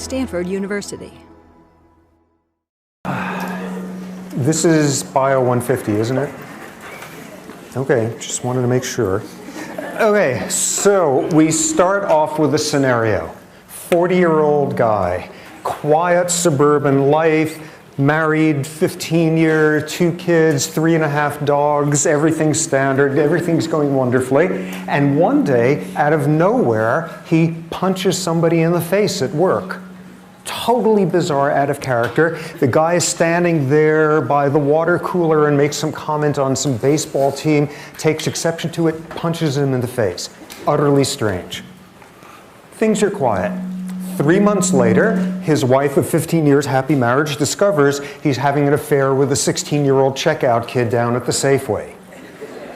Stanford University. This is Bio 150, isn't it? Okay, just wanted to make sure. Okay, so we start off with a scenario. 40-year-old guy, quiet suburban life, married 15 years, 2 kids, 3.5 dogs, everything's standard, everything's going wonderfully. And one day, out of nowhere, he punches somebody in the face at work. Totally bizarre, out of character. The guy is standing there by the water cooler and makes some comment on some baseball team, takes exception to it, punches him in the face. Utterly strange. Things are quiet. 3 months later, his wife of 15 years, happy marriage, discovers he's having an affair with a 16-year-old checkout kid down at the Safeway.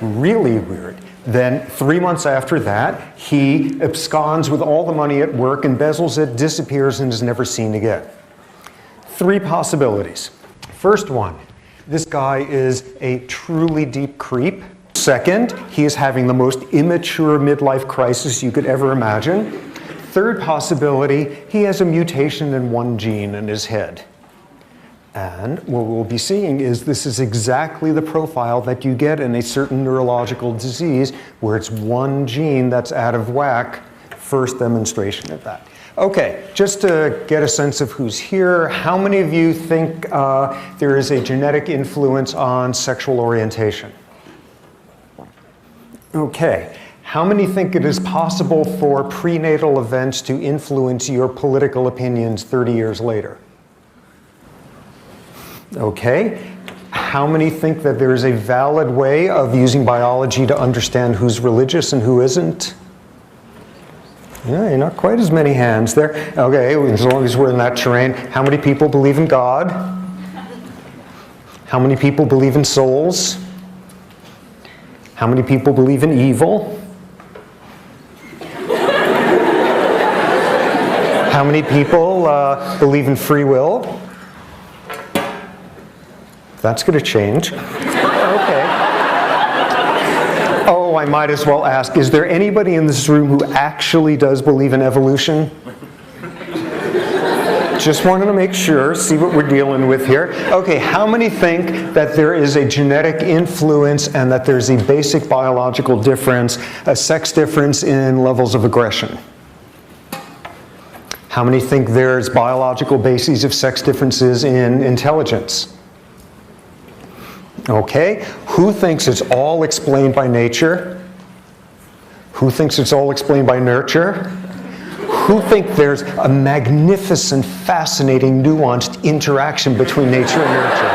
Really weird. Then 3 months after that, he absconds with all the money at work, embezzles it, disappears, and is never seen again. 3 possibilities. First one, this guy is a truly deep creep. Second, he is having the most immature midlife crisis you could ever imagine. Third possibility, he has a mutation in one gene in his head. And what we'll be seeing is this is exactly the profile that you get in a certain neurological disease where it's one gene that's out of whack. First demonstration of that. Okay, just to get a sense of who's here, how many of you think there is a genetic influence on sexual orientation? Okay, how many think it is possible for prenatal events to influence your political opinions 30 years later? Okay. How many think that there is a valid way of using biology to understand who's religious and who isn't? Yeah, not quite as many hands there. Okay, as long as we're in that terrain. How many people believe in God? How many people believe in souls? How many people believe in evil? How many people believe in free will? That's going to change. Okay. Oh, I might as well ask, is there anybody in this room who actually does believe in evolution? Just wanted to make sure, see what we're dealing with here. Okay, how many think that there is a genetic influence and that there's a basic biological difference, a sex difference in levels of aggression? How many think there's biological bases of sex differences in intelligence? Okay, who thinks it's all explained by nature? Who thinks it's all explained by nurture? Who think there's a magnificent, fascinating, nuanced interaction between nature and nurture?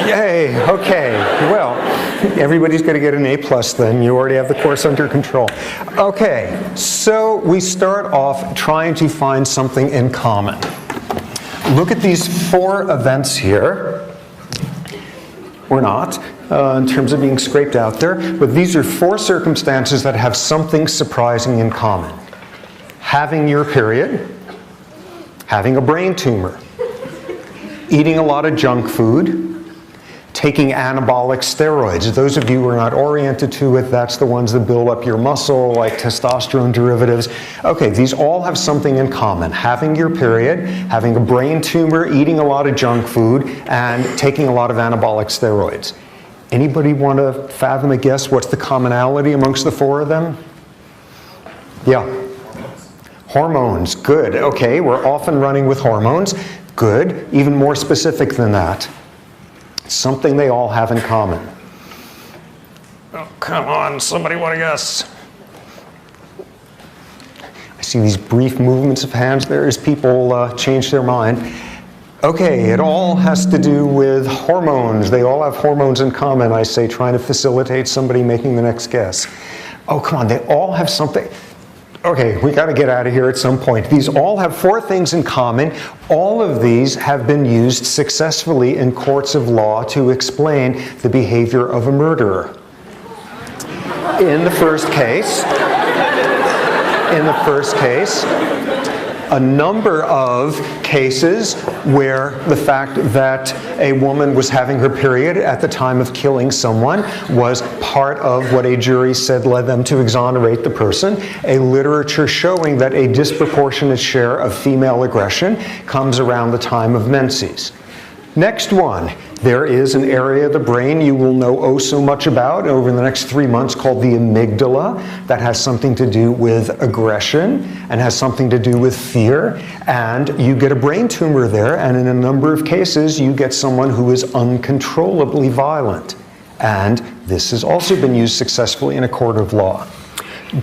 Yay, okay, well, everybody's going to get an A+ then. You already have the course under control. Okay, so we start off trying to find something in common. Look at these 4 events here. Or not, in terms of being scraped out there. But these are 4 circumstances that have something surprising in common. Having your period, having a brain tumor, eating a lot of junk food, taking anabolic steroids. Those of you who are not oriented to it, that's the ones that build up your muscle, like testosterone derivatives. Okay, these all have something in common. Having your period, having a brain tumor, eating a lot of junk food, and taking a lot of anabolic steroids. Anybody want to fathom a guess what's the commonality amongst the 4 of them? Yeah. Hormones, good. Okay, we're often running with hormones. Good. Even more specific than that. Something they all have in common. Oh, come on, somebody want to guess? I see these brief movements of hands there as people change their mind. Okay, it all has to do with hormones. They all have hormones in common, I say, trying to facilitate somebody making the next guess. Oh, come on, they all have something. Okay, we got to get out of here at some point. These all have 4 things in common. All of these have been used successfully in courts of law to explain the behavior of a murderer. In the first case, a number of cases where the fact that a woman was having her period at the time of killing someone was part of what a jury said led them to exonerate the person, a literature showing that a disproportionate share of female aggression comes around the time of menses. Next one, there is an area of the brain you will know oh so much about over the next 3 months called the amygdala that has something to do with aggression and has something to do with fear. And you get a brain tumor there, and in a number of cases, you get someone who is uncontrollably violent. And this has also been used successfully in a court of law.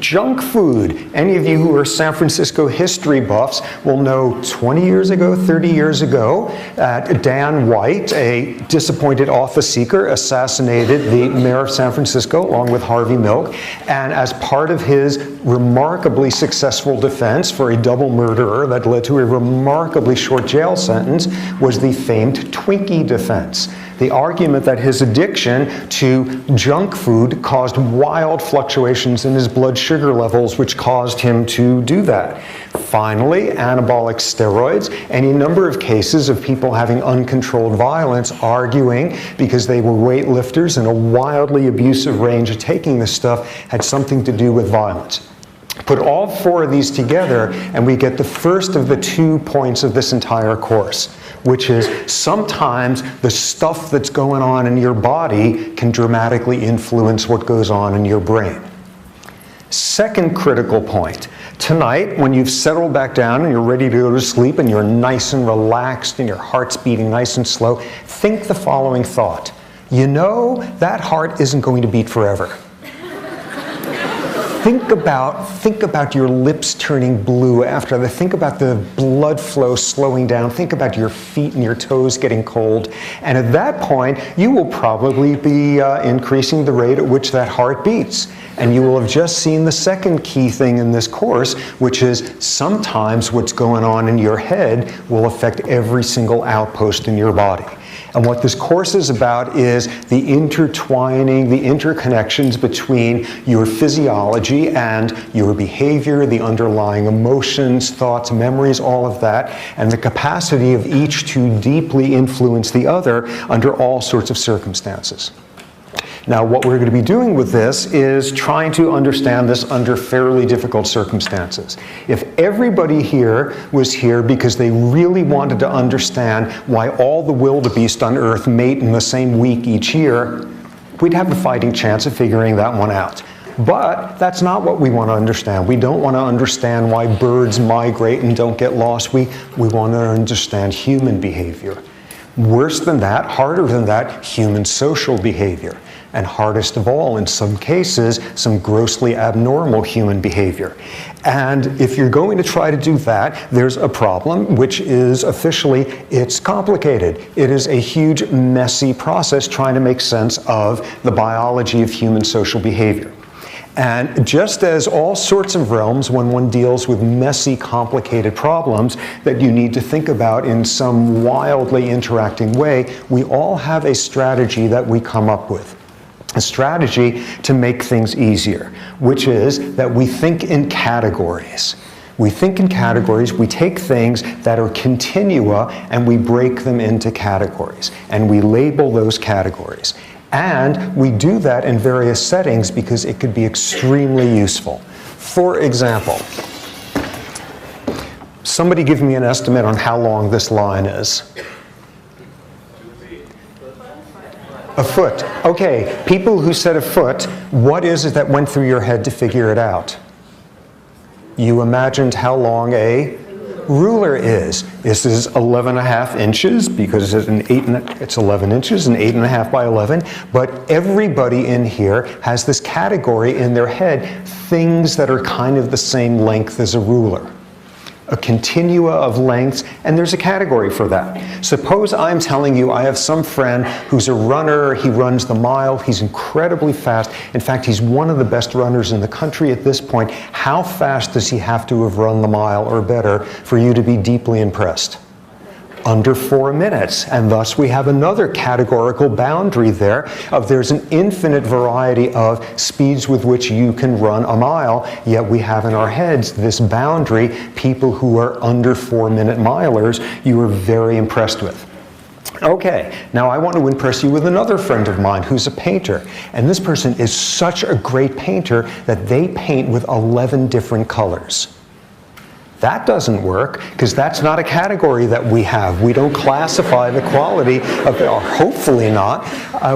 Junk food. Any of you who are San Francisco history buffs will know 20 years ago, 30 years ago, Dan White, a disappointed office seeker, assassinated the mayor of San Francisco along with Harvey Milk. And as part of his remarkably successful defense for a double murderer that led to a remarkably short jail sentence was the famed Twinkie defense. The argument that his addiction to junk food caused wild fluctuations in his blood sugar levels, which caused him to do that. Finally, anabolic steroids. Any number of cases of people having uncontrolled violence arguing because they were weightlifters in a wildly abusive range of taking this stuff had something to do with violence. Put all 4 of these together and we get the first of the 2 points of this entire course, which is sometimes the stuff that's going on in your body can dramatically influence what goes on in your brain. Second critical point. Tonight, when you've settled back down and you're ready to go to sleep and you're nice and relaxed and your heart's beating nice and slow, think the following thought. You know, that heart isn't going to beat forever. Think about your lips turning blue after that. Think about the blood flow slowing down. Think about your feet and your toes getting cold. And at that point, you will probably be increasing the rate at which that heart beats. And you will have just seen the second key thing in this course, which is sometimes what's going on in your head will affect every single outpost in your body. And what this course is about is the intertwining, the interconnections between your physiology and your behavior, the underlying emotions, thoughts, memories, all of that, and the capacity of each to deeply influence the other under all sorts of circumstances. Now, what we're going to be doing with this is trying to understand this under fairly difficult circumstances. If everybody here was here because they really wanted to understand why all the wildebeest on Earth mate in the same week each year, we'd have a fighting chance of figuring that one out. But that's not what we want to understand. We don't want to understand why birds migrate and don't get lost. We want to understand human behavior. Worse than that, harder than that, human social behavior. And hardest of all, in some cases, some grossly abnormal human behavior. And if you're going to try to do that, there's a problem, which is officially, it's complicated. It is a huge, messy process trying to make sense of the biology of human social behavior. And just as all sorts of realms, when one deals with messy, complicated problems that you need to think about in some wildly interacting way, we all have a strategy that we come up with. A strategy to make things easier, which is that we think in categories. We think in categories, we take things that are continua and we break them into categories, and we label those categories. And we do that in various settings because it could be extremely useful. For example, somebody give me an estimate on how long this line is. A foot. Okay, people who said a foot, what is it that went through your head to figure it out? You imagined how long a ruler is. This is 11.5 inches because it's 11 inches and 8.5 by 11. But everybody in here has this category in their head, things that are kind of the same length as a ruler. A continua of lengths, and there's a category for that. Suppose I'm telling you I have some friend who's a runner, he runs the mile, he's incredibly fast. In fact, he's one of the best runners in the country at this point. How fast does he have to have run the mile or better for you to be deeply impressed? Under 4 minutes, and thus we have another categorical boundary there of there's an infinite variety of speeds with which you can run a mile, yet we have in our heads this boundary, people who are under 4 minute milers, you are very impressed with. Okay, now I want to impress you with another friend of mine who's a painter. And this person is such a great painter that they paint with 11 different colors. That doesn't work, because that's not a category that we have. We don't classify the quality of, or hopefully not,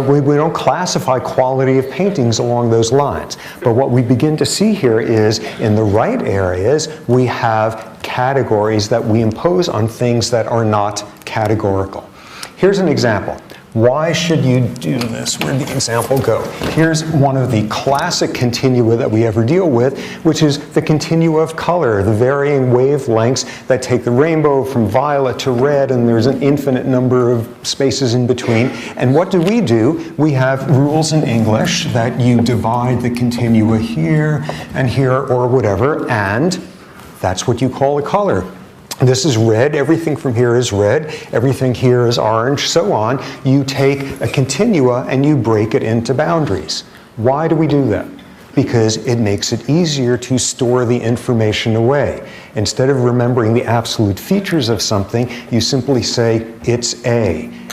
we don't classify quality of paintings along those lines. But what we begin to see here is, in the right areas, we have categories that we impose on things that are not categorical. Here's an example. Why should you do this? Where'd the example go? Here's one of the classic continua that we ever deal with, which is the continua of color, the varying wavelengths that take the rainbow from violet to red, and there's an infinite number of spaces in between. And what do? We have rules in English that you divide the continua here and here or whatever, and that's what you call a color. This is red, everything from here is red, everything here is orange, so on. You take a continua and you break it into boundaries. Why do we do that? Because it makes it easier to store the information away. Instead of remembering the absolute features of something, you simply say,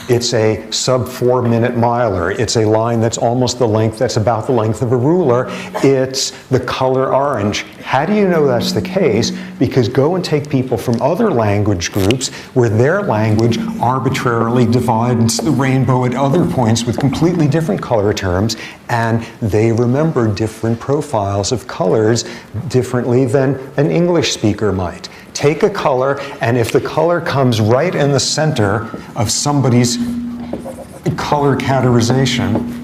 it's a sub 4 minute miler. It's a line that's almost the length, that's about the length of a ruler. It's the color orange. How do you know that's the case? Because go and take people from other language groups where their language arbitrarily divides the rainbow at other points with completely different color terms, and they remember different profiles of colors differently than an English speaker might. Take a color, and if the color comes right in the center of somebody's color categorization,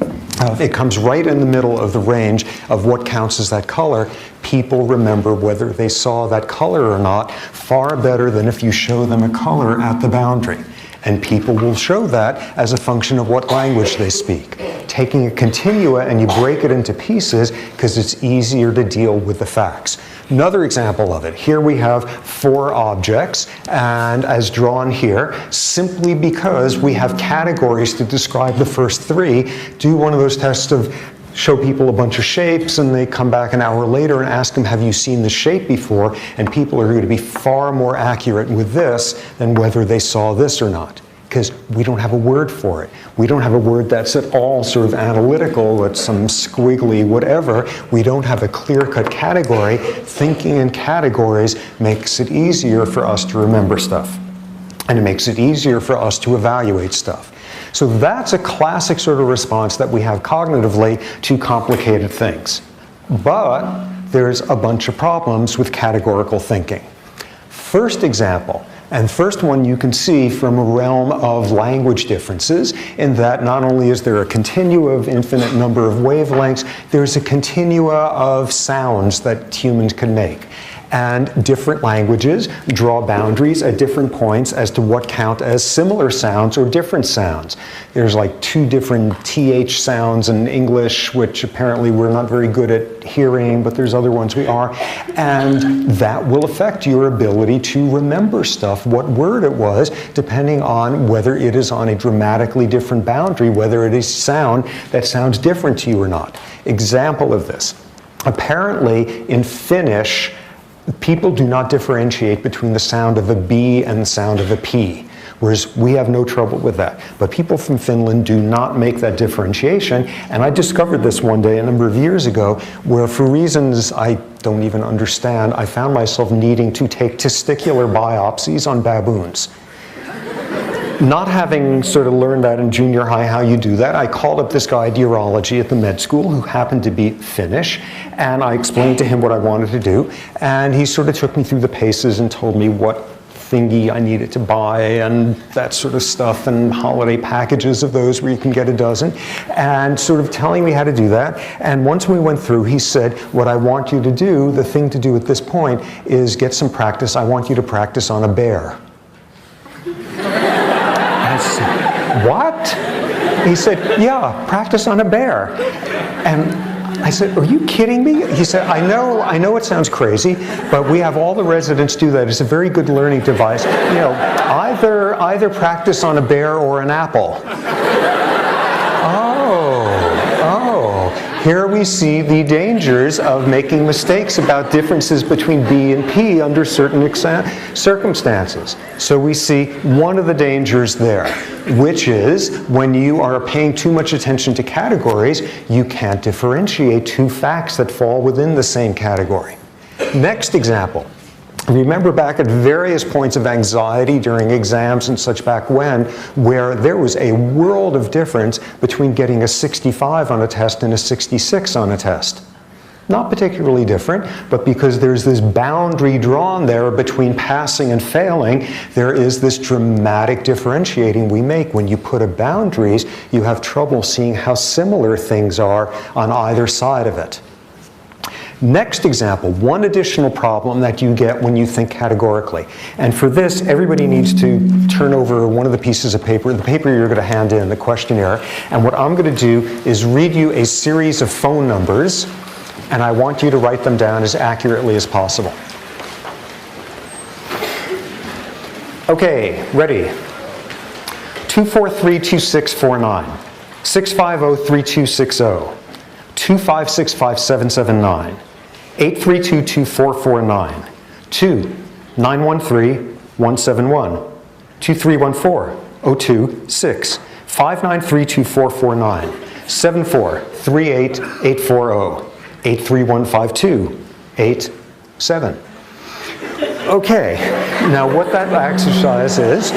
it comes right in the middle of the range of what counts as that color, people remember whether they saw that color or not far better than if you show them a color at the boundary. And people will show that as a function of what language they speak. Taking a continua and you break it into pieces because it's easier to deal with the facts. Another example of it, here we have 4 objects, and as drawn here, simply because we have categories to describe the first 3, do one of those tests of show people a bunch of shapes and they come back an hour later and ask them, have you seen the shape before? And people are going to be far more accurate with this than whether they saw this or not, because we don't have a word for it. We don't have a word that's at all sort of analytical, it's some squiggly whatever. We don't have a clear-cut category. Thinking in categories makes it easier for us to remember stuff, and it makes it easier for us to evaluate stuff. So that's a classic sort of response that we have cognitively to complicated things. But there's a bunch of problems with categorical thinking. First example, and first one you can see from a realm of language differences, in that not only is there a continua of infinite number of wavelengths, there's a continua of sounds that humans can make. And different languages draw boundaries at different points as to what count as similar sounds or different sounds. There's like 2 different TH sounds in English, which apparently we're not very good at hearing, but there's other ones we are. And that will affect your ability to remember stuff, what word it was, depending on whether it is on a dramatically different boundary, whether it is sound that sounds different to you or not. Example of this. Apparently in Finnish, people do not differentiate between the sound of a B and the sound of a P, whereas we have no trouble with that. But people from Finland do not make that differentiation, and I discovered this one day a number of years ago, where for reasons I don't even understand, I found myself needing to take testicular biopsies on baboons. Not having sort of learned that in junior high how you do that, I called up this guy at urology at the med school who happened to be Finnish, and I explained to him what I wanted to do, and he sort of took me through the paces and told me what thingy I needed to buy and that sort of stuff, and holiday packages of those where you can get a dozen, and sort of telling me how to do that. And once we went through, he said, what I want you to do, the thing to do at this point is get some practice. I want you to practice on a bear. What? He said, yeah, practice on a bear. And I said, are you kidding me? He said, I know it sounds crazy, but we have all the residents do that. It's a very good learning device. You know, either practice on a bear or an apple. Oh. Here we see the dangers of making mistakes about differences between B and P under certain circumstances. So we see one of the dangers there, which is when you are paying too much attention to categories, you can't differentiate two facts that fall within the same category. Next example. Remember back at various points of anxiety during exams and such back when, where there was a world of difference between getting a 65 on a test and a 66 on a test. Not particularly different, but because there's this boundary drawn there between passing and failing, there is this dramatic differentiating we make. When you put up boundaries, you have trouble seeing how similar things are on either side of it. Next example, one additional problem that you get when you think categorically. And for this, everybody needs to turn over one of the pieces of paper, the paper you're going to hand in, the questionnaire. And what I'm going to do is read you a series of phone numbers, and I want you to write them down as accurately as possible. Okay, ready? 243-2649, 650-3260, 2565779. 832-2449, 2-913-171, 2314-026, 593-2449, 74-38840, 83152-87. Okay, now what that exercise is,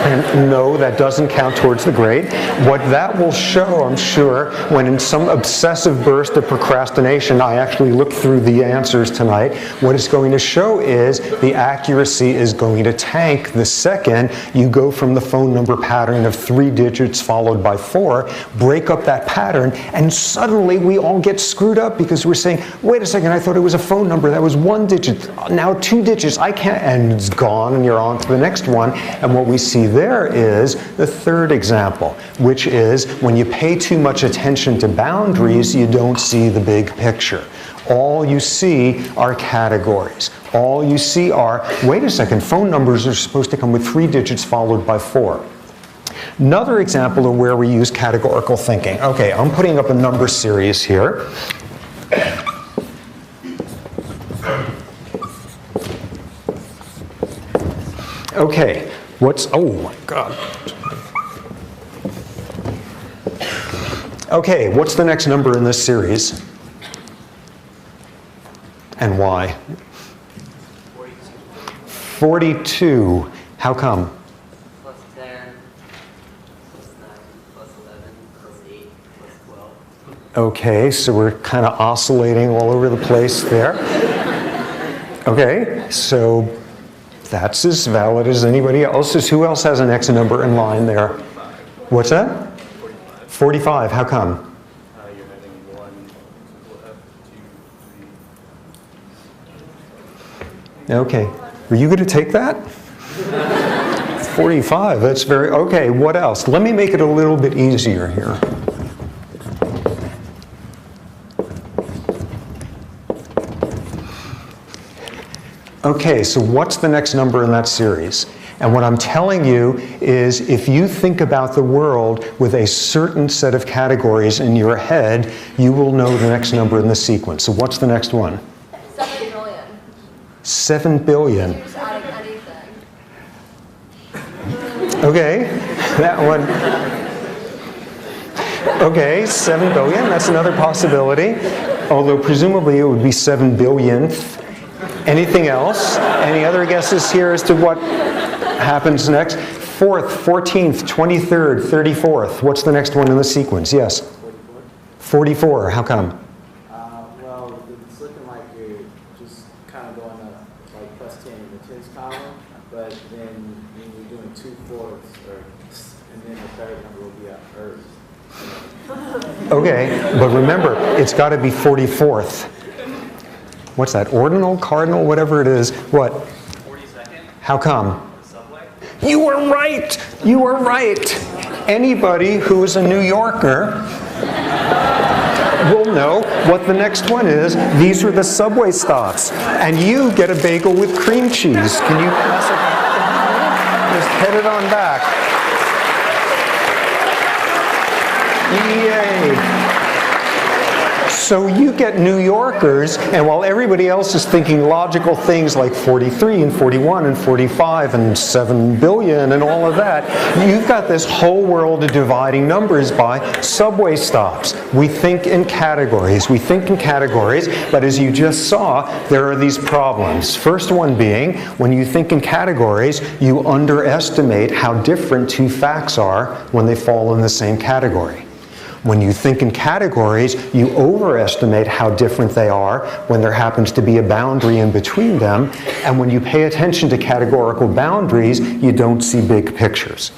and no, that doesn't count towards the grade. What that will show, I'm sure, when in some obsessive burst of procrastination, I actually look through the answers tonight, what it's going to show is the accuracy is going to tank the second you go from the phone number pattern of 3 digits followed by 4, break up that pattern, and suddenly we all get screwed up because we're saying, wait a second, I thought it was a phone number, that was 1 digit, now 2 digits, I can't, and it's gone, and you're on to the next one. And what we see there is the third example, which is when you pay too much attention to boundaries, you don't see the big picture. All you see are categories. All you see are, wait a second, phone numbers are supposed to come with 3 digits followed by 4. Another example of where we use categorical thinking. Okay, I'm putting up a number series here. Okay. Oh my God. Okay, what's the next number in this series? And why? 42. How come? Plus 10, plus 9, plus 11, plus 8, plus 12. Okay, so we're kind of oscillating all over the place there. Okay, so that's as valid as anybody else's. Who else has an X number in line there? What's that? 45. How come? You're having 1, 2, 3. Okay. Were you going to take that? 45. That's very... Okay, what else? Let me make it a little bit easier here. Okay, so what's the next number in that series? And what I'm telling you is if you think about the world with a certain set of categories in your head, you will know the next number in the sequence. So what's the next one? 7 billion. 7 billion. Just adding anything. Okay, that one. Okay, 7 billion, that's another possibility. Although presumably it would be 7 billionth. Anything else? Any other guesses here as to what happens next? 4th, 14th, 23rd, 34th. What's the next one in the sequence? Yes? 44. How come? Well, it's looking like you're just kind of going up like plus 10 in the tens column, but then when you're doing 2 fourths, and then the third number will be a Earth. Okay, but remember, it's got to be 44th. What's that? Ordinal, cardinal, whatever it is. What? 42nd. How come? The subway. You were right! You were right! Anybody who is a New Yorker will know what the next one is. These are the subway stops. And you get a bagel with cream cheese. Can you pass it back? Just head it on back. Yay! So you get New Yorkers, and while everybody else is thinking logical things like 43 and 41 and 45 and 7 billion and all of that, you've got this whole world of dividing numbers by subway stops. We think in categories. We think in categories, but as you just saw, there are these problems. First one being, when you think in categories, you underestimate how different two facts are when they fall in the same category. When you think in categories, you overestimate how different they are when there happens to be a boundary in between them. And when you pay attention to categorical boundaries, you don't see big pictures.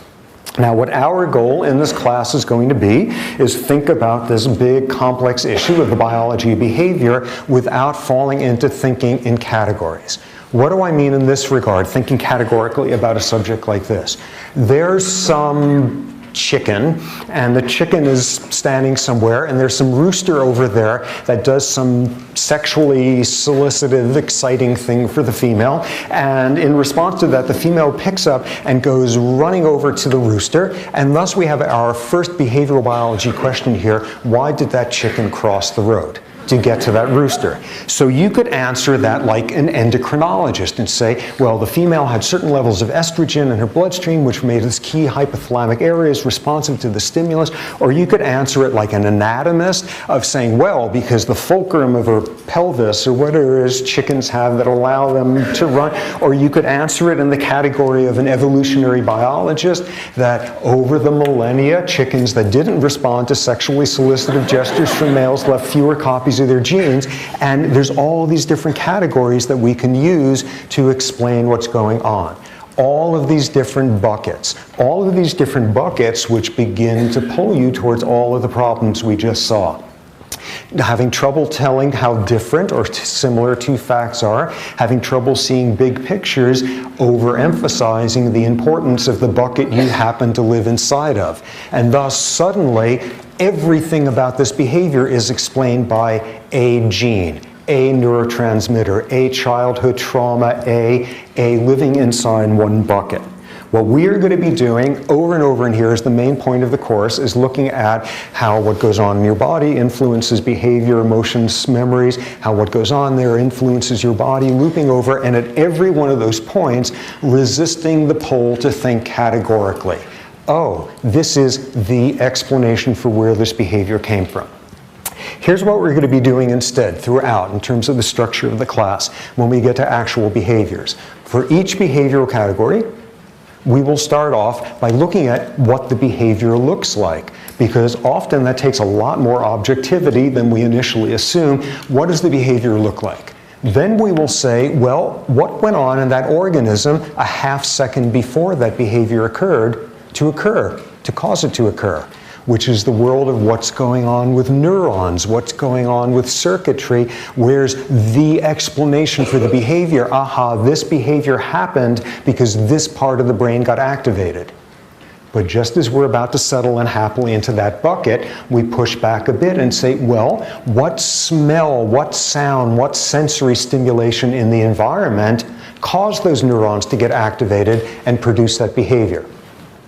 Now, what our goal in this class is going to be is think about this big, complex issue of the biology of behavior without falling into thinking in categories. What do I mean in this regard, thinking categorically about a subject like this? There's some chicken, and the chicken is standing somewhere, and there's some rooster over there that does some sexually solicitive, exciting thing for the female, and in response to that, the female picks up and goes running over to the rooster, and thus we have our first behavioral biology question here: why did that chicken cross the road to get to that rooster? So you could answer that like an endocrinologist and say, well, the female had certain levels of estrogen in her bloodstream which made this key hypothalamic areas responsive to the stimulus. Or you could answer it like an anatomist of saying, well, because the fulcrum of her pelvis or whatever it is chickens have that allow them to run. Or you could answer it in the category of an evolutionary biologist that over the millennia, chickens that didn't respond to sexually solicitive gestures from males left fewer copies of their genes, and there's all these different categories that we can use to explain what's going on. All of these different buckets which begin to pull you towards all of the problems we just saw. Having trouble telling how different or similar two facts are, having trouble seeing big pictures, overemphasizing the importance of the bucket you happen to live inside of. And thus, suddenly, everything about this behavior is explained by a gene, a neurotransmitter, a childhood trauma, a living inside one bucket. What we are going to be doing over and over, and here is the main point of the course, is looking at how what goes on in your body influences behavior, emotions, memories, how what goes on there influences your body, looping over, and at every one of those points, resisting the pull to think categorically. Oh, this is the explanation for where this behavior came from. Here's what we're going to be doing instead throughout in terms of the structure of the class when we get to actual behaviors. For each behavioral category, we will start off by looking at what the behavior looks like, because often that takes a lot more objectivity than we initially assume. What does the behavior look like? Then we will say, well, what went on in that organism a half second before that behavior occurred to cause it to occur, which is the world of what's going on with neurons, what's going on with circuitry, where's the explanation for the behavior. Aha, this behavior happened because this part of the brain got activated. But just as we're about to settle in happily into that bucket, we push back a bit and say, well, what smell, what sound, what sensory stimulation in the environment caused those neurons to get activated and produce that behavior?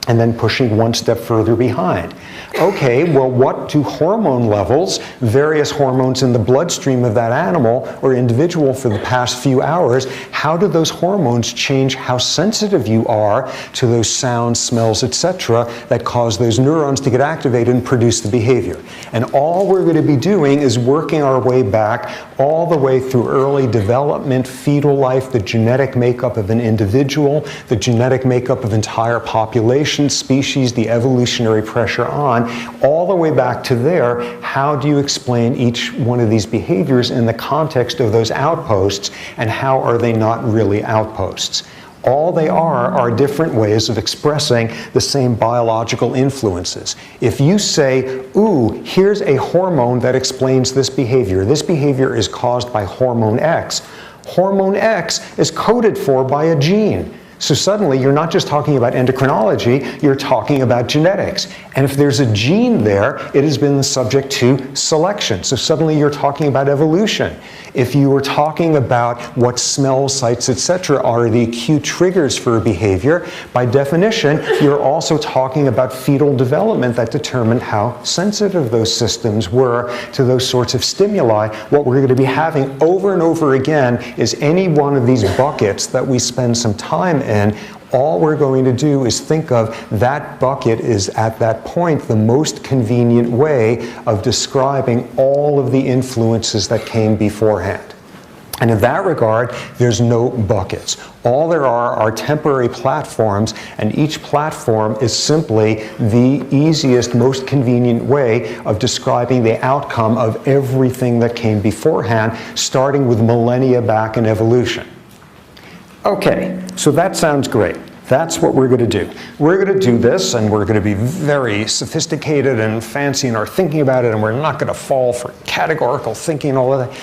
And then pushing one step further behind. Okay, well, what do hormone levels, various hormones in the bloodstream of that animal or individual for the past few hours, how do those hormones change how sensitive you are to those sounds, smells, etc., that cause those neurons to get activated and produce the behavior? And all we're going to be doing is working our way back all the way through early development, fetal life, the genetic makeup of an individual, the genetic makeup of entire populations, species, the evolutionary pressure on, all the way back to there. How do you explain each one of these behaviors in the context of those outposts, and how are they not really outposts? All they are different ways of expressing the same biological influences. If you say, ooh, here's a hormone that explains this behavior is caused by hormone X. Hormone X is coded for by a gene. So suddenly you're not just talking about endocrinology, you're talking about genetics. And if there's a gene there, it has been subject to selection. So suddenly you're talking about evolution. If you were talking about what smell, sights, etc. are the acute triggers for a behavior, by definition, you're also talking about fetal development that determined how sensitive those systems were to those sorts of stimuli. What we're going to be having over and over again is any one of these buckets that we spend some time in. All we're going to do is think of that bucket is at that point the most convenient way of describing all of the influences that came beforehand. And in that regard, there's no buckets. All there are temporary platforms, and each platform is simply the easiest, most convenient way of describing the outcome of everything that came beforehand, starting with millennia back in evolution. Okay, so that sounds great. That's what we're going to do. We're going to do this, and we're going to be very sophisticated and fancy in our thinking about it, and we're not going to fall for categorical thinking and all of that.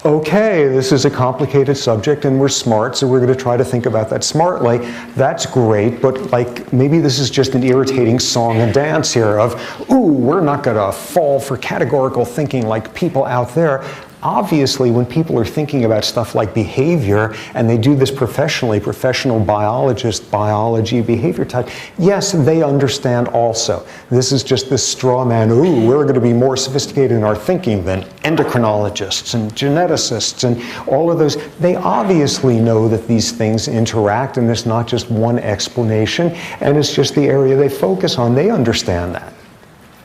Okay, this is a complicated subject, and we're smart, so we're going to try to think about that smartly. That's great, but like maybe this is just an irritating song and dance here of, ooh, we're not going to fall for categorical thinking like people out there. Obviously, when people are thinking about stuff like behavior, and they do this professionally, professional biologists, biology, behavior type, yes, they understand also. This is just this straw man, ooh, we're going to be more sophisticated in our thinking than endocrinologists and geneticists and all of those. They obviously know that these things interact, and it's not just one explanation, and it's just the area they focus on. They understand that.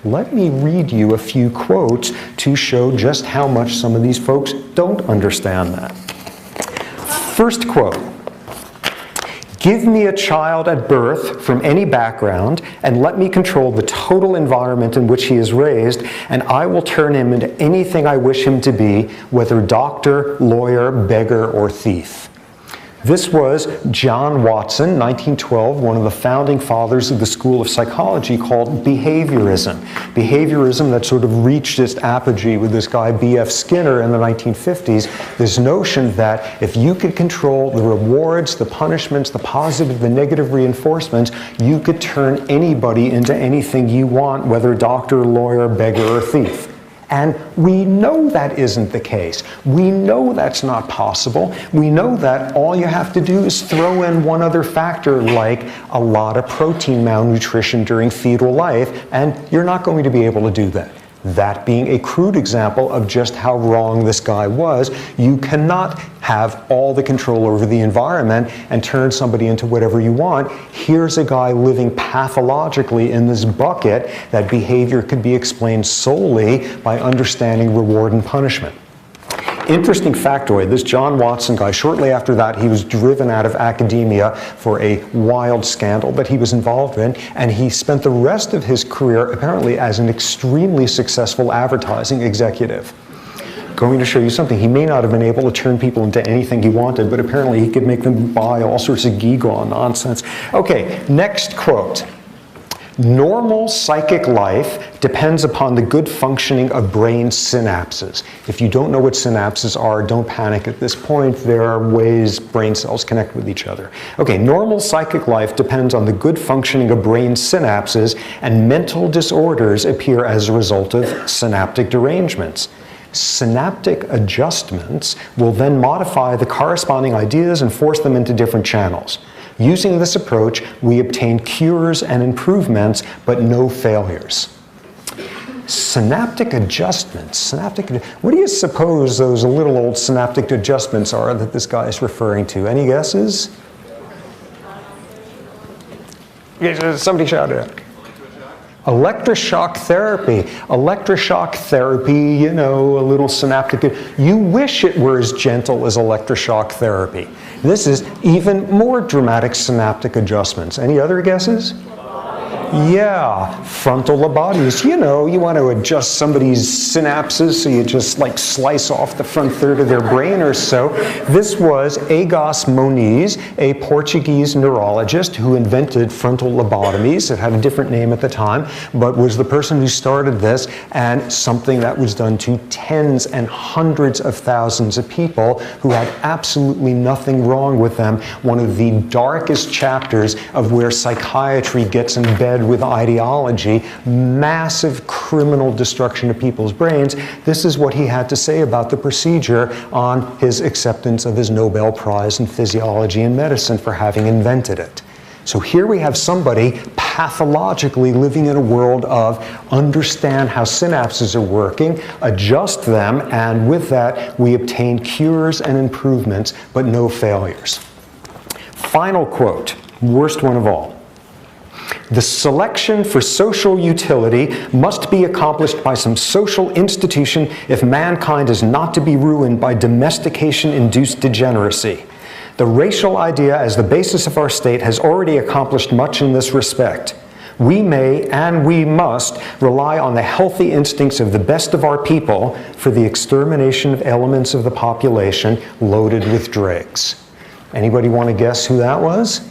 Let me read you a few quotes to show just how much some of these folks don't understand that. First quote, "Give me a child at birth from any background and let me control the total environment in which he is raised, and I will turn him into anything I wish him to be, whether doctor, lawyer, beggar, or thief." This was John Watson, 1912, one of the founding fathers of the school of psychology called behaviorism. Behaviorism that sort of reached its apogee with this guy B.F. Skinner in the 1950s, this notion that if you could control the rewards, the punishments, the positive, the negative reinforcements, you could turn anybody into anything you want, whether doctor, lawyer, beggar, or thief. And we know that isn't the case. We know that's not possible. We know that all you have to do is throw in one other factor, like a lot of protein malnutrition during fetal life, and you're not going to be able to do that. That being a crude example of just how wrong this guy was. You cannot have all the control over the environment and turn somebody into whatever you want. Here's a guy living pathologically in this bucket that behavior could be explained solely by understanding reward and punishment. Interesting factoid, this John Watson guy, shortly after that, he was driven out of academia for a wild scandal that he was involved in, and he spent the rest of his career apparently as an extremely successful advertising executive. Going to show you something. He may not have been able to turn people into anything he wanted, but apparently he could make them buy all sorts of gewgaw nonsense. Okay, next quote. "Normal psychic life depends upon the good functioning of brain synapses." If you don't know what synapses are, don't panic at this point. There are ways brain cells connect with each other. Okay, normal psychic life depends on the good functioning of brain synapses, and mental disorders appear as a result of synaptic derangements. Synaptic adjustments will then modify the corresponding ideas and force them into different channels. Using this approach, we obtain cures and improvements, but no failures. Synaptic adjustments. What do you suppose those little old synaptic adjustments are that this guy is referring to? Any guesses? Somebody shout it out. Electroshock therapy. Electroshock therapy, you know, a little synaptic. You wish it were as gentle as electroshock therapy. This is even more dramatic synaptic adjustments. Any other guesses? Yeah, frontal lobotomies. You know, you want to adjust somebody's synapses, so you just like slice off the front third of their brain or so. This was Egas Moniz, a Portuguese neurologist who invented frontal lobotomies. It had a different name at the time, but was the person who started this, and something that was done to tens and hundreds of thousands of people who had absolutely nothing wrong with them. One of the darkest chapters of where psychiatry gets in bed with ideology, massive criminal destruction of people's brains. This is what he had to say about the procedure on his acceptance of his Nobel Prize in Physiology and Medicine for having invented it. So here we have somebody pathologically living in a world of understand how synapses are working, adjust them, and with that we obtain cures and improvements, but no failures. Final quote, worst one of all. The selection for social utility must be accomplished by some social institution if mankind is not to be ruined by domestication-induced degeneracy. The racial idea as the basis of our state has already accomplished much in this respect. We may and we must rely on the healthy instincts of the best of our people for the extermination of elements of the population loaded with dregs. Anybody want to guess who that was?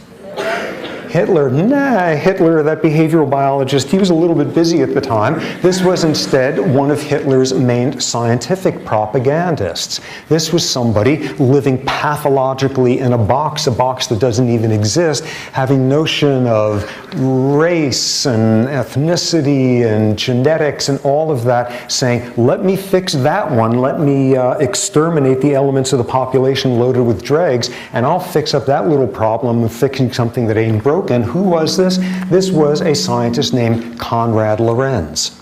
Hitler. Nah, Hitler, that behavioral biologist, he was a little bit busy at the time. This was instead one of Hitler's main scientific propagandists. This was somebody living pathologically in a box that doesn't even exist, having notion of race and ethnicity and genetics and all of that, saying, let me fix that one, let me exterminate the elements of the population loaded with dregs, and I'll fix up that little problem of fixing something that ain't broken. And who was this? This was a scientist named Konrad Lorenz.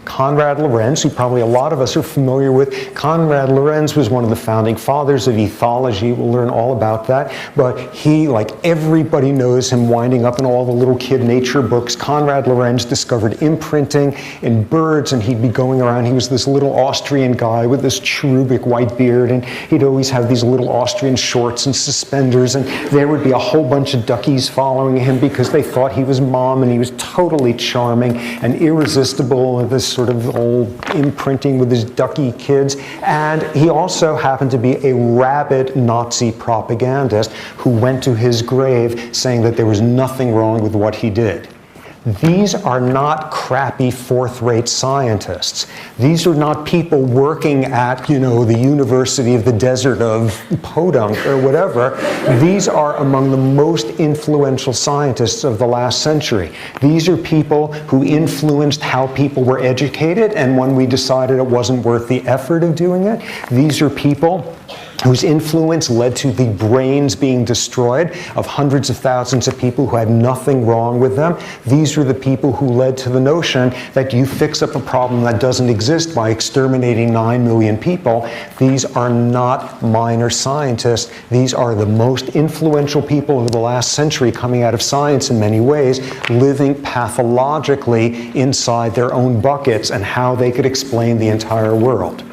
Konrad Lorenz, who probably a lot of us are familiar with. Konrad Lorenz was one of the founding fathers of ethology. We'll learn all about that. But he, like everybody knows him, winding up in all the little kid nature books. Konrad Lorenz discovered imprinting in birds, and he'd be going around. He was this little Austrian guy with this cherubic white beard, and he'd always have these little Austrian shorts and suspenders, and there would be a whole bunch of duckies following him because they thought he was mom, and he was totally charming and irresistible, and this sort of old imprinting with his ducky kids. And he also happened to be a rabid Nazi propagandist who went to his grave saying that there was nothing wrong with what he did. These are not crappy fourth-rate scientists. These are not people working at, you know, the University of the Desert of Podunk or whatever. These are among the most influential scientists of the last century. These are people who influenced how people were educated, and when we decided it wasn't worth the effort of doing it, these are people whose influence led to the brains being destroyed of hundreds of thousands of people who had nothing wrong with them. These are the people who led to the notion that you fix up a problem that doesn't exist by exterminating 9 million people. These are not minor scientists. These are the most influential people of the last century coming out of science in many ways, living pathologically inside their own buckets and how they could explain the entire world.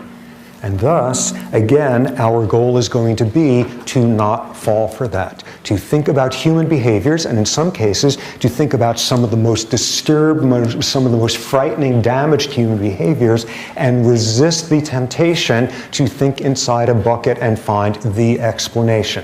And thus, again, our goal is going to be to not fall for that, to think about human behaviors, and in some cases, to think about some of the most disturbed, some of the most frightening, damaged human behaviors, and resist the temptation to think inside a bucket and find the explanation.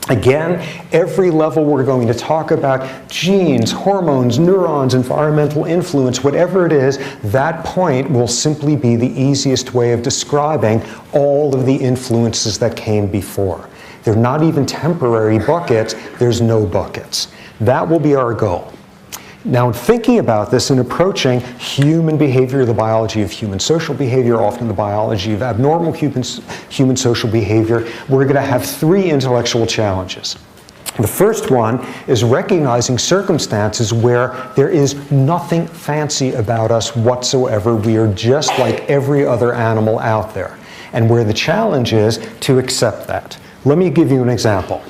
Again, every level we're going to talk about genes, hormones, neurons, environmental influence, whatever it is, that point will simply be the easiest way of describing all of the influences that came before. They're not even temporary buckets, there's no buckets. That will be our goal. Now, in thinking about this and approaching human behavior, the biology of human social behavior, often the biology of abnormal human social behavior, we're going to have 3 intellectual challenges. The first one is recognizing circumstances where there is nothing fancy about us whatsoever. We are just like every other animal out there. And where the challenge is to accept that. Let me give you an example.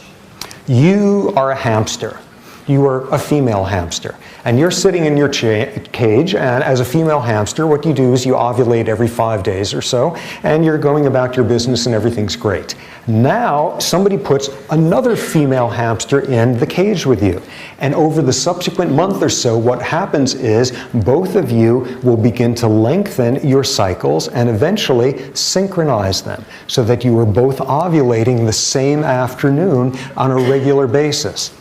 You are a hamster. You are a female hamster. And you're sitting in your cage, and as a female hamster, what you do is you ovulate every 5 days or so, and you're going about your business and everything's great. Now, somebody puts another female hamster in the cage with you. And over the subsequent month or so, what happens is both of you will begin to lengthen your cycles and eventually synchronize them so that you are both ovulating the same afternoon on a regular basis.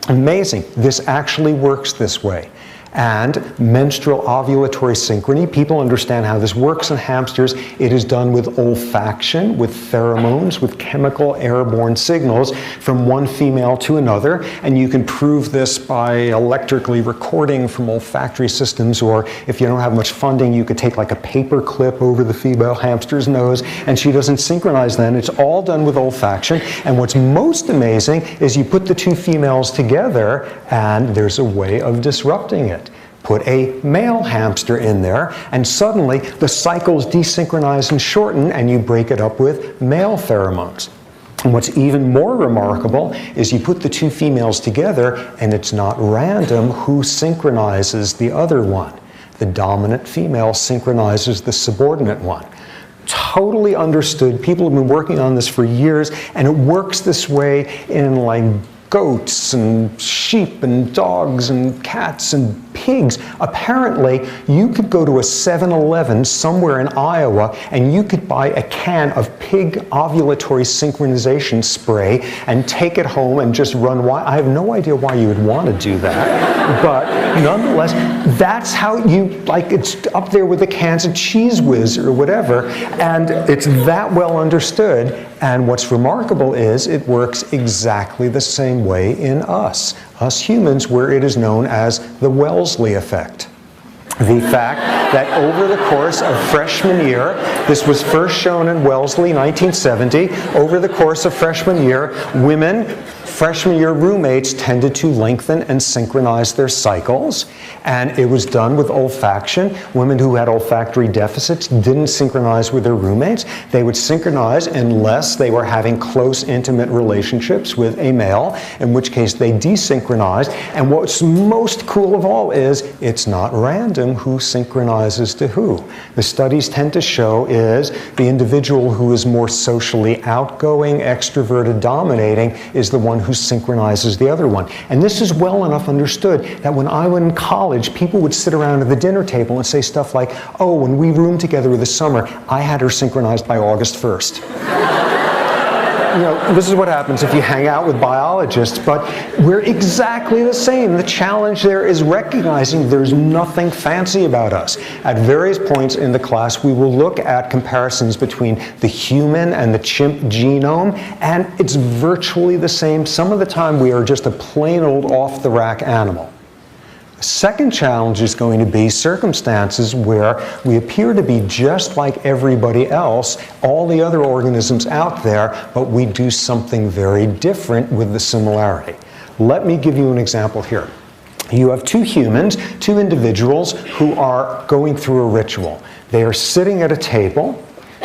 Amazing. This actually works this way. And menstrual ovulatory synchrony, people understand how this works in hamsters. It is done with olfaction, with pheromones, with chemical airborne signals from one female to another. And you can prove this by electrically recording from olfactory systems, or if you don't have much funding, you could take like a paper clip over the female hamster's nose, and she doesn't synchronize then. It's all done with olfaction. And what's most amazing is you put the two females together, and there's a way of disrupting it. Put a male hamster in there, and suddenly the cycles desynchronize and shorten, and you break it up with male pheromones. And what's even more remarkable is you put the two females together, and it's not random who synchronizes the other one. The dominant female synchronizes the subordinate one. Totally understood. People have been working on this for years, and it works this way in like goats and sheep and dogs and cats and pigs. Apparently, you could go to a 7-Eleven somewhere in Iowa and you could buy a can of pig ovulatory synchronization spray and take it home and just run wild. I have no idea why you would want to do that, but nonetheless, that's how you, like, it's up there with the cans of Cheese Whiz or whatever, and it's that well understood. And what's remarkable is it works exactly the same way in us humans, where it is known as the Wellesley effect. The fact that over the course of freshman year, this was first shown in Wellesley, 1970, over the course of freshman year, women, freshman year roommates tended to lengthen and synchronize their cycles, and it was done with olfaction. Women who had olfactory deficits didn't synchronize with their roommates. They would synchronize unless they were having close, intimate relationships with a male, in which case they desynchronized. And what's most cool of all is it's not random who synchronizes to who. The studies tend to show is the individual who is more socially outgoing, extroverted, dominating is the one who synchronizes the other one. And this is well enough understood that when I was in college, people would sit around at the dinner table and say stuff like, oh, when we roomed together this summer, I had her synchronized by August 1st. You know, this is what happens if you hang out with biologists, but we're exactly the same. The challenge there is recognizing there's nothing fancy about us. At various points in the class, we will look at comparisons between the human and the chimp genome, and it's virtually the same. Some of the time, we are just a plain old off-the-rack animal. Second challenge is going to be circumstances where we appear to be just like everybody else, all the other organisms out there, but we do something very different with the similarity. Let me give you an example here. You have two humans, two individuals who are going through a ritual. They are sitting at a table.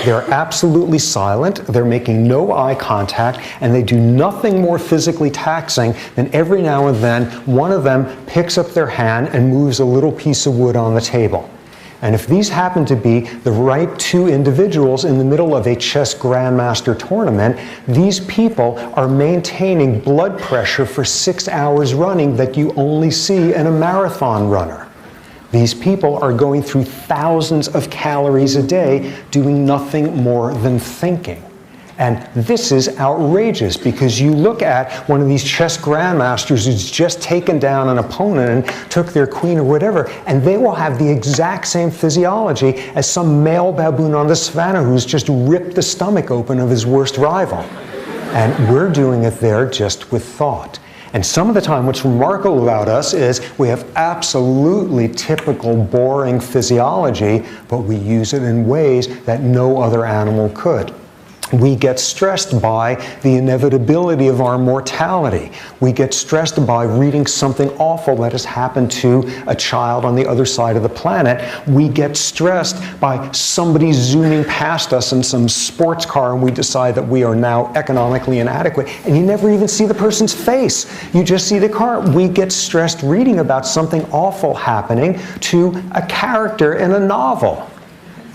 They're absolutely silent, they're making no eye contact, and they do nothing more physically taxing than every now and then one of them picks up their hand and moves a little piece of wood on the table. And if these happen to be the right two individuals in the middle of a chess grandmaster tournament, these people are maintaining blood pressure for 6 hours running that you only see in a marathon runner. These people are going through thousands of calories a day doing nothing more than thinking. And this is outrageous because you look at one of these chess grandmasters who's just taken down an opponent and took their queen or whatever, and they will have the exact same physiology as some male baboon on the savannah who's just ripped the stomach open of his worst rival. And we're doing it there just with thought. And some of the time, what's remarkable about us is we have absolutely typical, boring physiology, but we use it in ways that no other animal could. We get stressed by the inevitability of our mortality. We get stressed by reading something awful that has happened to a child on the other side of the planet. We get stressed by somebody zooming past us in some sports car and we decide that we are now economically inadequate. And you never even see the person's face. You just see the car. We get stressed reading about something awful happening to a character in a novel.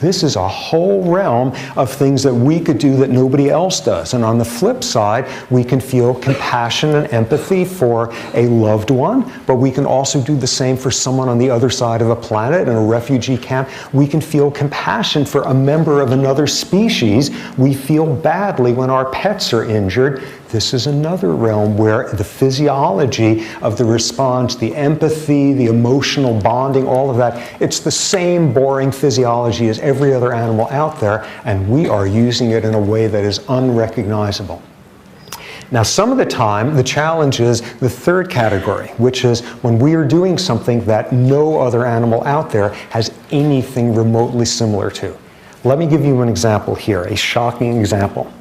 This is a whole realm of things that we could do that nobody else does. And on the flip side, we can feel compassion and empathy for a loved one, but we can also do the same for someone on the other side of the planet in a refugee camp. We can feel compassion for a member of another species. We feel badly when our pets are injured. This is another realm where the physiology of the response, the empathy, the emotional bonding, all of that, it's the same boring physiology as every other animal out there, and we are using it in a way that is unrecognizable. Now, some of the time, the challenge is the third category, which is when we are doing something that no other animal out there has anything remotely similar to. Let me give you an example here, a shocking example.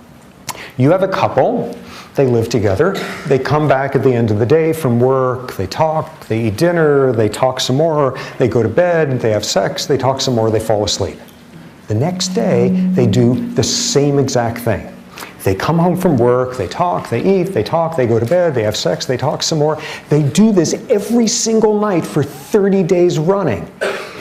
You have a couple. They live together. They come back at the end of the day from work. They talk, they eat dinner, they talk some more, they go to bed, they have sex, they talk some more, they fall asleep. The next day, they do the same exact thing. They come home from work, they talk, they eat, they talk, they go to bed, they have sex, they talk some more. They do this every single night for 30 days running.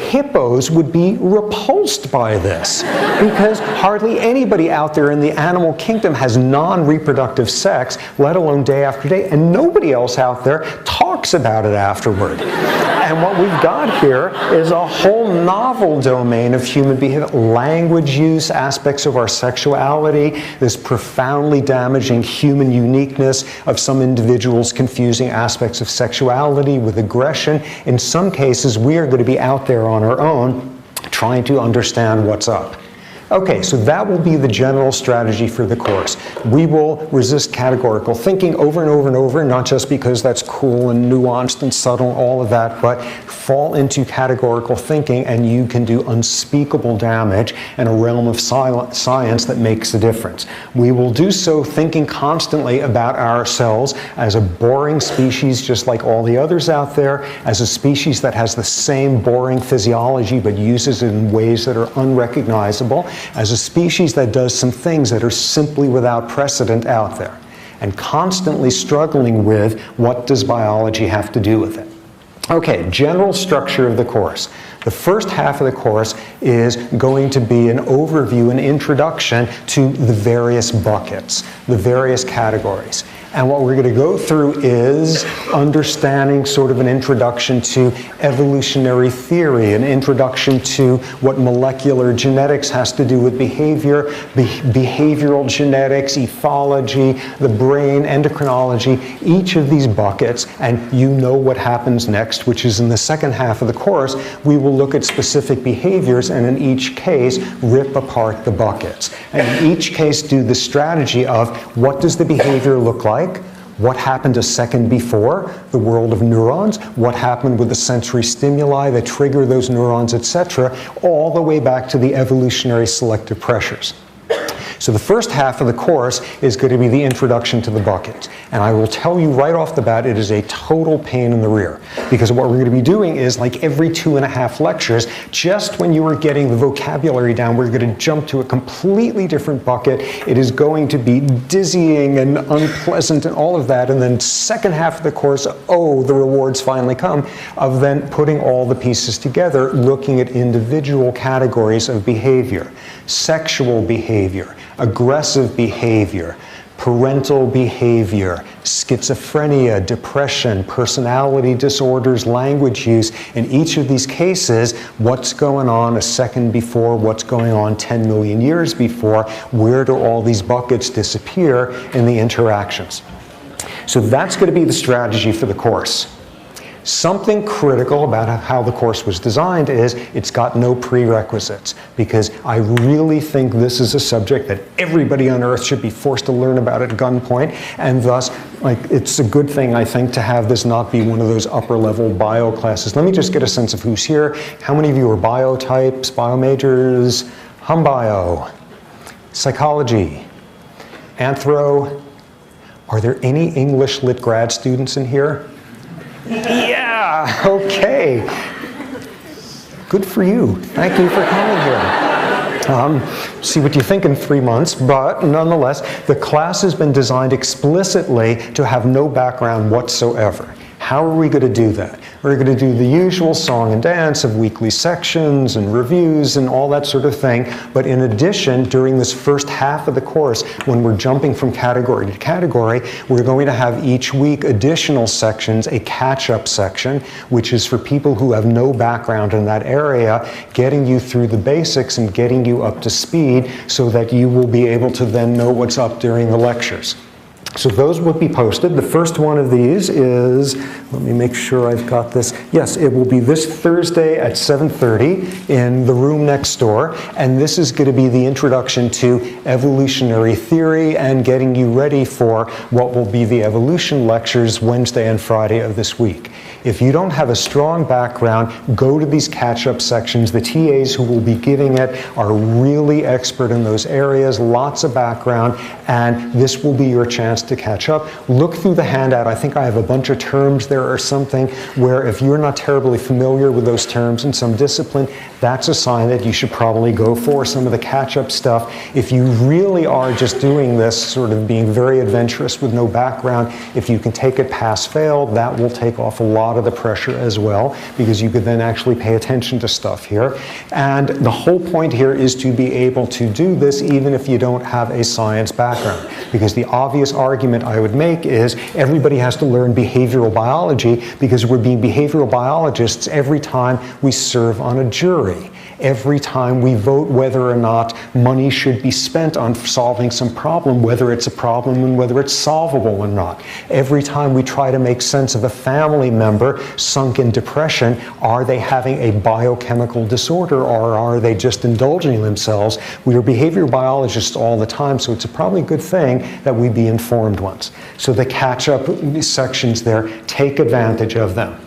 Hippos would be repulsed by this because hardly anybody out there in the animal kingdom has non-reproductive sex, let alone day after day, and nobody else out there talks about it afterward. And what we've got here is a whole novel domain of human behavior, language use, aspects of our sexuality, this profoundly damaging human uniqueness of some individuals confusing aspects of sexuality with aggression. In some cases, we are going to be out there on our own trying to understand what's up. Okay, so that will be the general strategy for the course. We will resist categorical thinking over and over and over, not just because that's cool and nuanced and subtle, all of that, but fall into categorical thinking and you can do unspeakable damage in a realm of science that makes a difference. We will do so thinking constantly about ourselves as a boring species just like all the others out there, as a species that has the same boring physiology but uses it in ways that are unrecognizable, as a species that does some things that are simply without precedent out there, and constantly struggling with what does biology have to do with it. Okay, general structure of the course. The first half of the course is going to be an overview, an introduction to the various buckets, the various categories. And what we're going to go through is understanding sort of an introduction to evolutionary theory, an introduction to what molecular genetics has to do with behavior, behavioral genetics, ethology, the brain, endocrinology, each of these buckets, and you know what happens next, which is in the second half of the course, we will look at specific behaviors and in each case rip apart the buckets. And in each case do the strategy of what does the behavior look like? What happened a second before, the world of neurons, what happened with the sensory stimuli that trigger those neurons, etc., all the way back to the evolutionary selective pressures. So the first half of the course is going to be the introduction to the buckets. And I will tell you right off the bat, it is a total pain in the rear. Because what we're going to be doing is, like every 2.5 lectures, just when you are getting the vocabulary down, we're going to jump to a completely different bucket. It is going to be dizzying and unpleasant and all of that. And then second half of the course, oh, the rewards finally come, of then putting all the pieces together, looking at individual categories of behavior. Sexual behavior, aggressive behavior, parental behavior, schizophrenia, depression, personality disorders, language use. In each of these cases, what's going on a second before, what's going on 10 million years before, where do all these buckets disappear in the interactions? So that's going to be the strategy for the course. Something critical about how the course was designed is it's got no prerequisites, because I really think this is a subject that everybody on earth should be forced to learn about at gunpoint, and thus it's a good thing, I think, to have this not be one of those upper level bio classes. Let me just get a sense of who's here. How many of you are bio types, bio majors? Hum bio, psychology, anthro. Are there any English lit grad students in here? Yeah, okay. Good for you. Thank you for coming here. See what you think in 3 months, but nonetheless, the class has been designed explicitly to have no background whatsoever. how are we going to do that? We're going to do the usual song and dance of weekly sections and reviews and all that sort of thing. But in addition, during this first half of the course, when we're jumping from category to category, we're going to have each week additional sections, a catch-up section, which is for people who have no background in that area, getting you through the basics and getting you up to speed so that you will be able to then know what's up during the lectures. So those will be posted. The first one of these is, let me make sure I've got this. Yes, it will be this Thursday at 7:30 in the room next door. And this is going to be the introduction to evolutionary theory and getting you ready for what will be the evolution lectures Wednesday and Friday of this week. If you don't have a strong background, go to these catch-up sections. The TAs who will be giving it are really expert in those areas, lots of background, and this will be your chance to catch up. Look through the handout. I think I have a bunch of terms there or something where if you're not terribly familiar with those terms in some discipline, that's a sign that you should probably go for some of the catch-up stuff. If you really are just doing this, sort of being very adventurous with no background, if you can take it pass-fail, that will take off a lot of the pressure as well, because you could then actually pay attention to stuff here. And the whole point here is to be able to do this even if you don't have a science background, because the obvious argument I would make is everybody has to learn behavioral biology because we're being behavioral biologists every time we serve on a jury. Every time we vote whether or not money should be spent on solving some problem, whether it's a problem and whether it's solvable or not. Every time we try to make sense of a family member sunk in depression, are they having a biochemical disorder or are they just indulging themselves? We are behavioral biologists all the time, so it's probably a good thing that we be informed ones. So the catch-up sections there, take advantage of them.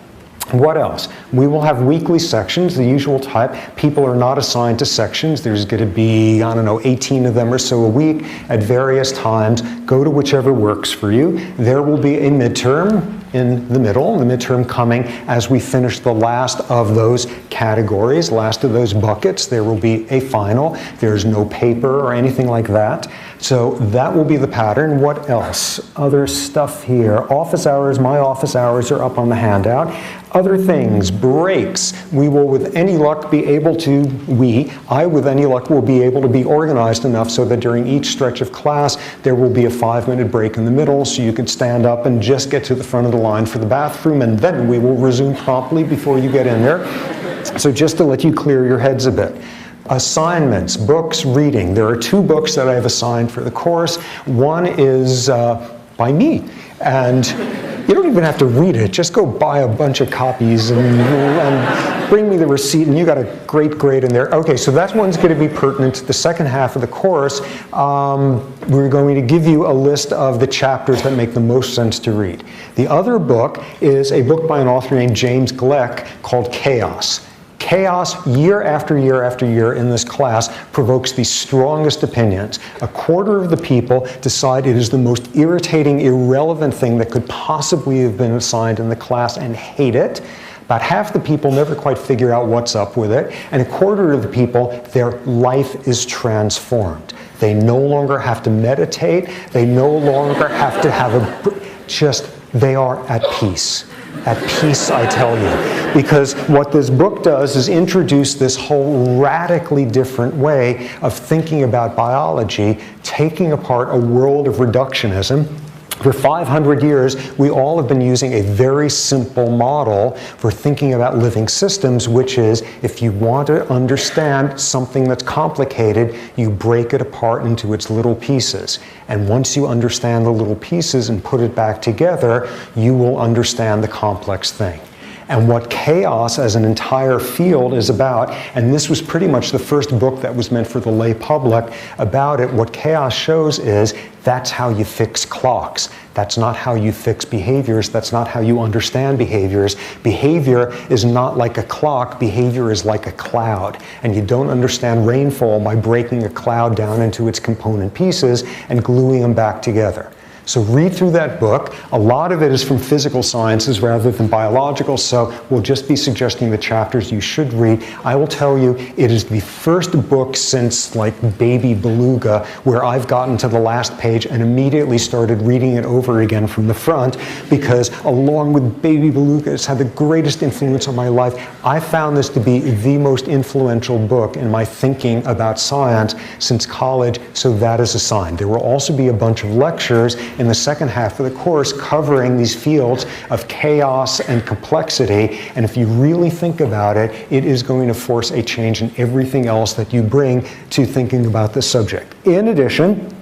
What else? We will have weekly sections, the usual type. People are not assigned to sections. There's going to be, I don't know, 18 of them or so a week at various times. Go to whichever works for you. There will be a midterm in the middle, the midterm coming as we finish the last of those categories, last of those buckets. There will be a final. There's no paper or anything like that. So that will be the pattern. What else? Other stuff here. Office hours, my office hours are up on the handout. Other things, breaks. We will, with any luck, be able to, I with any luck will be able to be organized enough so that during each stretch of class, there will be a 5-minute break in the middle so you can stand up and just get to the front of the line for the bathroom, and then we will resume promptly before you get in there. So just to let you clear your heads a bit. Assignments, books, reading. There are 2 books that I have assigned for the course. One is by me, and you don't even have to read it. Just go buy a bunch of copies and bring me the receipt, and you got a great grade in there. Okay, so that one's going to be pertinent to the second half of the course. We're going to give you a list of the chapters that make the most sense to read. The other book is a book by an author named James Gleick called Chaos. Chaos, year after year after year in this class, provokes the strongest opinions. A quarter of the people decide it is the most irritating, irrelevant thing that could possibly have been assigned in the class and hate it. About half the people never quite figure out what's up with it. And a quarter of the people, their life is transformed. They no longer have to meditate. They no longer have to have they are at peace. At peace, I tell you. Because what this book does is introduce this whole radically different way of thinking about biology, taking apart a world of reductionism. For 500 years, we all have been using a very simple model for thinking about living systems, which is if you want to understand something that's complicated, you break it apart into its little pieces. And once you understand the little pieces and put it back together, you will understand the complex thing. And what chaos as an entire field is about, and this was pretty much the first book that was meant for the lay public about it, what chaos shows is that's how you fix clocks. That's not how you fix behaviors. That's not how you understand behaviors. Behavior is not like a clock. Behavior is like a cloud. And you don't understand rainfall by breaking a cloud down into its component pieces and gluing them back together. So read through that book. A lot of it is from physical sciences rather than biological, so we'll just be suggesting the chapters you should read. I will tell you, it is the first book since like Baby Beluga where I've gotten to the last page and immediately started reading it over again from the front, because along with Baby Beluga, it's had the greatest influence on my life. I found this to be the most influential book in my thinking about science since college, so that is a sign. There will also be a bunch of lectures in the second half of the course covering these fields of chaos and complexity, and if you really think about it, it is going to force a change in everything else that you bring to thinking about this subject. In addition,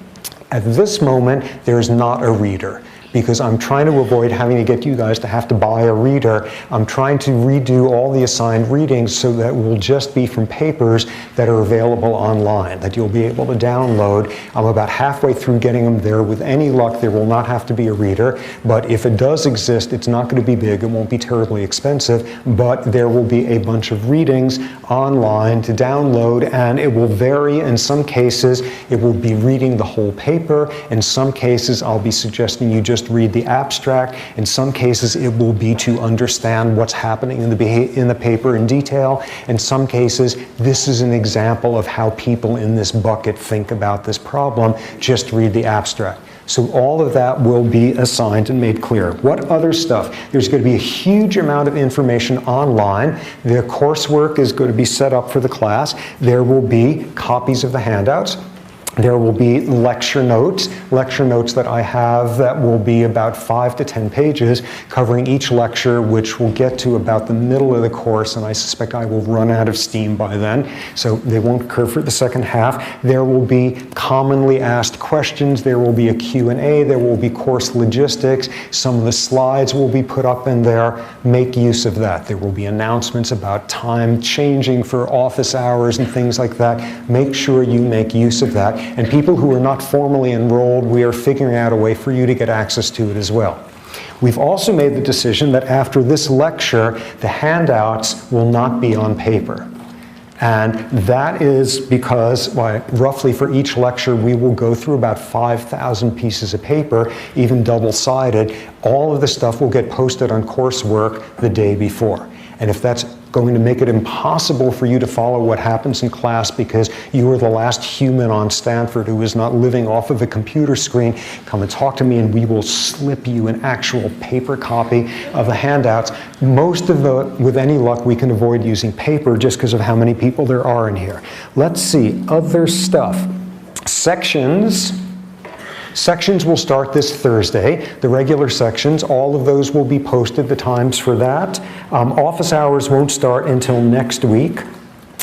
at this moment, there is not a reader, because I'm trying to avoid having to get you guys to have to buy a reader. I'm trying to redo all the assigned readings so that it will just be from papers that are available online, that you'll be able to download. I'm about halfway through getting them there. With any luck, there will not have to be a reader, but if it does exist, it's not going to be big. It won't be terribly expensive, but there will be a bunch of readings online to download, and it will vary. In some cases, it will be reading the whole paper. In some cases, I'll be suggesting you just read the abstract. In some cases, it will be to understand what's happening in the paper in detail. In some cases, this is an example of how people in this bucket think about this problem. Just read the abstract. So all of that will be assigned and made clear. What other stuff? There's going to be a huge amount of information online. The coursework is going to be set up for the class. There will be copies of the handouts. There will be lecture notes that I have that will be about 5 to 10 pages covering each lecture, which will get to about the middle of the course, and I suspect I will run out of steam by then, so they won't occur for the second half. There will be commonly asked questions. There will be a Q&A. There will be course logistics. Some of the slides will be put up in there. Make use of that. There will be announcements about time changing for office hours and things like that. Make sure you make use of that. And people who are not formally enrolled, we are figuring out a way for you to get access to it as well. We've also made the decision that after this lecture, the handouts will not be on paper. And that is because, well, roughly for each lecture, we will go through about 5,000 pieces of paper, even double-sided. All of the stuff will get posted on coursework the day before. And if that's going to make it impossible for you to follow what happens in class because you are the last human on Stanford who is not living off of a computer screen, come and talk to me and we will slip you an actual paper copy of the handouts. Most of the, with any luck, we can avoid using paper just because of how many people there are in here. Let's see, other stuff. Sections will start this Thursday, the regular sections. All of those will be posted, the times for that. Office hours won't start until next week.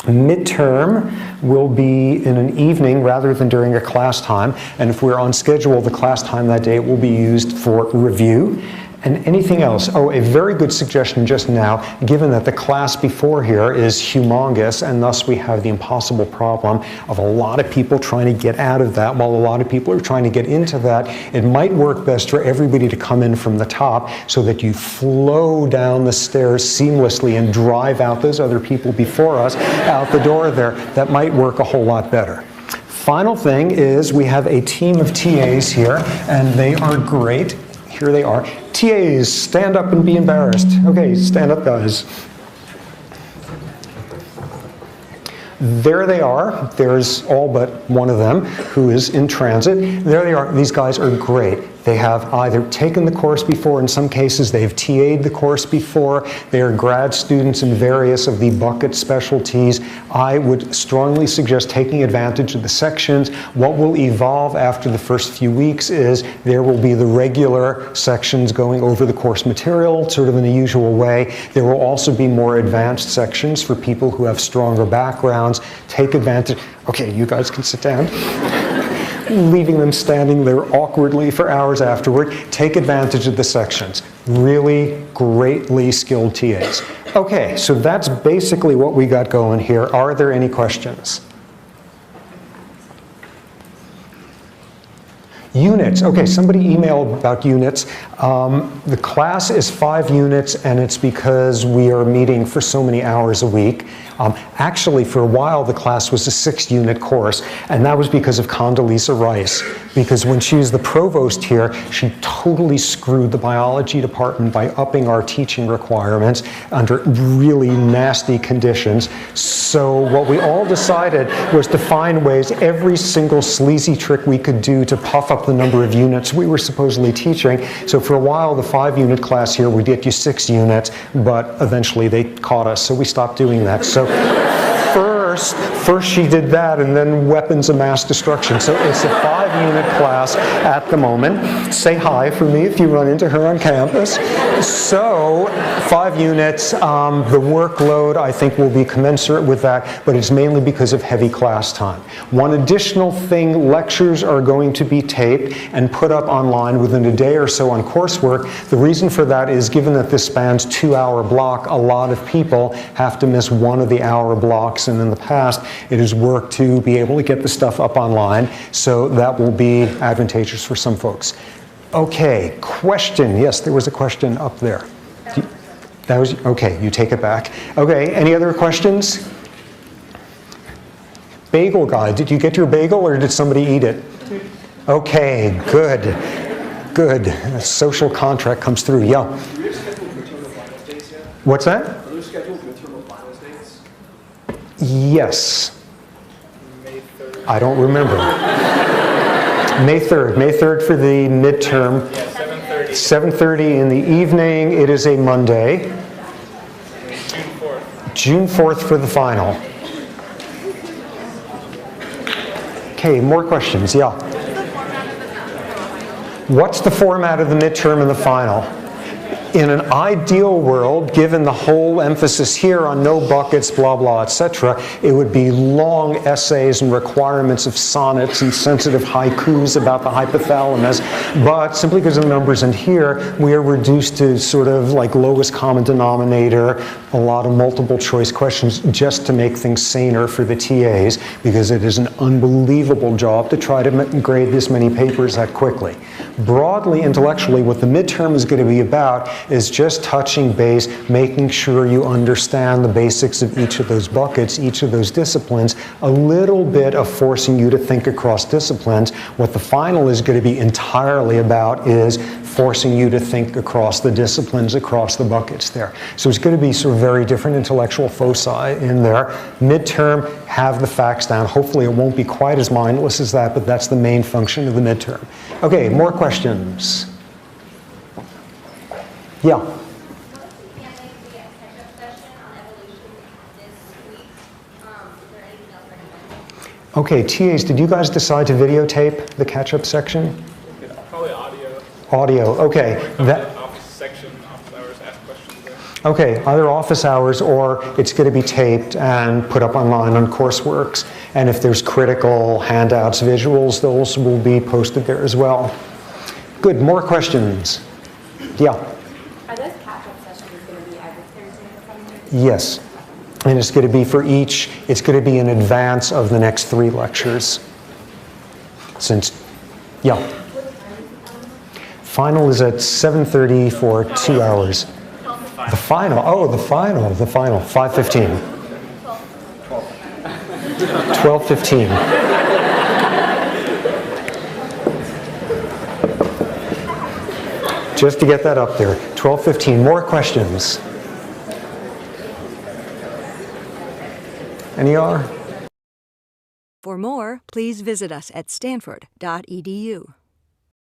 Midterm will be in an evening rather than during a class time. And if we're on schedule, the class time that day will be used for review. And anything else? Oh, a very good suggestion just now, given that the class before here is humongous, and thus we have the impossible problem of a lot of people trying to get out of that while a lot of people are trying to get into that. It might work best for everybody to come in from the top so that you flow down the stairs seamlessly and drive out those other people before us out the door there. That might work a whole lot better. Final thing is we have a team of TAs here, and they are great. Here they are. TAs, stand up and be embarrassed. Okay, stand up, guys. There they are. There's all but one of them who is in transit. There they are. These guys are great. They have either taken the course before, in some cases they've TA'd the course before, they are grad students in various of the bucket specialties. I would strongly suggest taking advantage of the sections. What will evolve after the first few weeks is there will be the regular sections going over the course material, sort of in the usual way. There will also be more advanced sections for people who have stronger backgrounds. Take advantage. Okay, you guys can sit down. Leaving them standing there awkwardly for hours afterward. Take advantage of the sections. Really greatly skilled TAs. Okay, so that's basically what we got going here. Are there any questions? Units. Okay, somebody emailed about units. The class is 5 units, and it's because we are meeting for so many hours a week. Actually, for a while, the class was a 6-unit course, and that was because of Condoleezza Rice. Because when she was the provost here, she totally screwed the biology department by upping our teaching requirements under really nasty conditions. So what we all decided was to find ways, every single sleazy trick we could do to puff up the number of units we were supposedly teaching. So for a while, the 5-unit class here would get you 6 units, but eventually they caught us, so we stopped doing that. So first she did that, and then weapons of mass destruction. So it's a 5-unit class at the moment. Say hi for me if you run into her on campus. So 5 units, the workload I think will be commensurate with that, but it's mainly because of heavy class time. One additional thing, lectures are going to be taped and put up online within a day or so on coursework. The reason for that is, given that this spans 2-hour block, a lot of people have to miss one of the hour blocks, and in the past it has worked to be able to get the stuff up online, so that will be advantageous for some folks. Okay, question. Yes, there was a question up there. That was, okay, you take it back. Okay, any other questions? Bagel guy, did you get your bagel or did somebody eat it? Okay, good, good. A social contract comes through, yeah. What's that? Are there scheduled midterm finals dates? Yes. May 3rd. I don't remember. May 3rd for the midterm. Yeah, 7:30. 7:30 in the evening. It is a Monday. June 4th. June 4th for the final. Okay, more questions? Yeah. What's the format of the midterm and the final? In an ideal world, given the whole emphasis here on no buckets, blah, blah, etc., it would be long essays and requirements of sonnets and sensitive haikus about the hypothalamus. But simply because of the numbers in here, we are reduced to sort of like lowest common denominator, a lot of multiple choice questions, just to make things saner for the TAs, because it is an unbelievable job to try to grade this many papers that quickly. Broadly, intellectually, what the midterm is going to be about is just touching base, making sure you understand the basics of each of those buckets, each of those disciplines, a little bit of forcing you to think across disciplines. What the final is going to be entirely about is forcing you to think across the disciplines, across the buckets there. So it's going to be sort of very different intellectual foci in there. Midterm, have the facts down. Hopefully it won't be quite as mindless as that, but that's the main function of the midterm. Okay, more questions? Yeah. Okay, TAs, did you guys decide to videotape the catch-up section? Probably audio. Audio, okay. That office section, office hours, ask questions there. Okay, either office hours or it's going to be taped and put up online on Courseworks. And if there's critical handouts, visuals, those will be posted there as well. Good, more questions? Yeah. Are those catch-up sessions going to be every Thursday or something? Yes. And it's going to be for each, it's going to be in advance of the next 3 lectures. Since, yeah. Final is at 7:30 for 2 hours. The final, oh, the final, 5:15. 12:15. Just to get that up there. 12:15. More questions? Any are? For more, please visit us at stanford.edu.